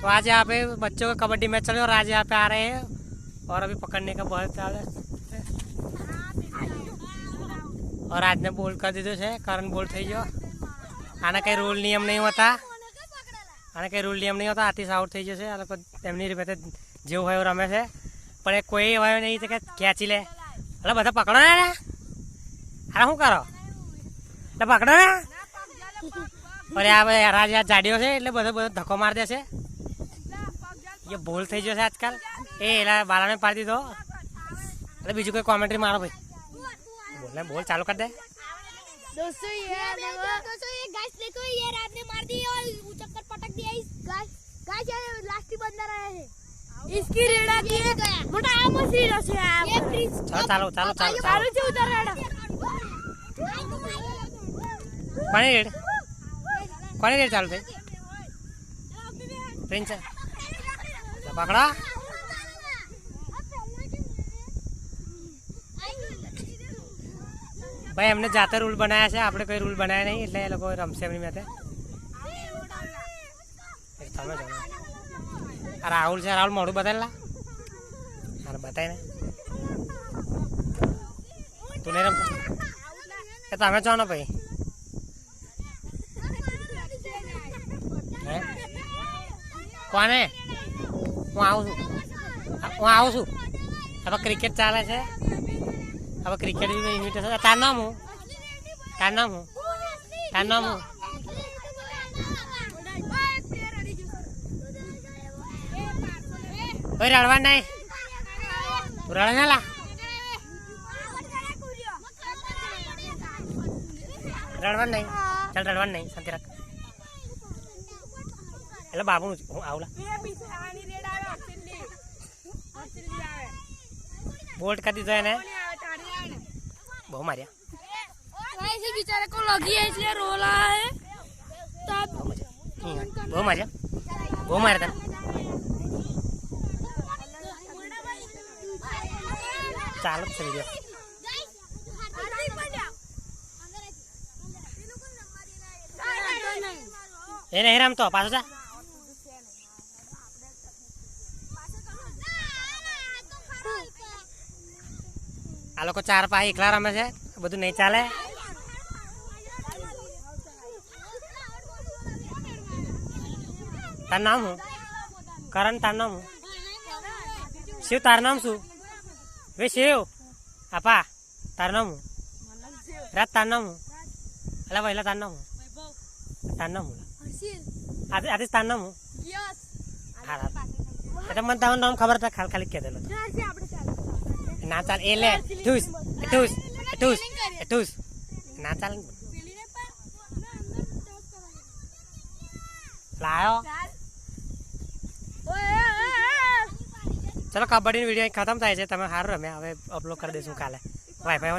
तो आज यहाँ पे बच्चों का कबड्डी मैच चल रहा है और आज यहाँ पे आ रहे हैं और अभी पकड़ने का बहुत चाल है और आज ने बोल्ड कर दीधो है कारण बोल्ड થઈ ગયો આના કઈ રૂલ નિયમ નહીં હોતા આને કઈ રૂલ નિયમ નહીં હોતા આથી આઉટ થઈ જશે આ લોકો તેમની રીતે જેવું હોય એવું રમે છે પણ એ કોઈ હોય નહીં કે ખેંચી લે એટલે બધા પકડો ને અરે શું કરો એટલે પકડો ને અરે આ રાજ આ જાડીઓ છે એટલે બધો ધક્કો મારી દેશે ये बोल થઈ જશે આજકાલ એ એલા બાલાને પાડી દીધો એટલે બીજું કોઈ કોમેન્ટ્રી મારો ભાઈ बोलना बोल चालू कर दे दोस्तों ये गाइस देखो ये रात ने मार दी और चक्कर पटक दिया इस गाइस गाइस ये लास्ट ही बंदा रहा है इसकी रेड़ा की मोटा मछली से ये प्लीज चलो चालू से उधर रेड़ा कोने रेड चालू थे प्रिंस पकड़ा भाई हमने जाते रूल बनाया है आपने कोई रूल बनाया नहीं એટલે એ લોકો રમશે એમની મેતે તમે જાણો આ રાહુલ છે રાહુલ મોડું બતાવેલા અરે બતાય ને તું ને રમ એ તમે જાણો ભાઈ હે કોને હું આવું છું હવે ક્રિકેટ ચાલે છે अब क्रिकेट भी इन्विटेशन तार नाम हूँ कोई रड़वा नहीं तू रड़ने ला रड़वा नहीं चल रड़वा नहीं शांति रख એટલે બાબુ આવલા बोल्ट कर दीधो है बहु मारिया ऐसे बेचारे को लगी है इसलिए रो रहा है तब बहु मारिया बहु मारा था चालत चल गया ये नहीं रम तो पास जा आ लोग चार पाई एकला रमे छे બધું નહીં ચાલે તાર નામ હું કરણ તાર નામ હું શિવ તાર નામ શું વે શિવ આપા તાર નામ હું રાત તાર નામ હું અલા વહેલા તાર નામ હું આદેશ તાર નામ હું હા રાત એટલે મને તારું નામ ખબર હતા ખાલી કહી દેલો ના ચાલ એ લે ठूस ना चल लायो चलो कबड्डी वीडियो खत्म થાય છે તમે હારું રમે હવે અપલોડ કરી દેશું કાલે વાઈફાઈ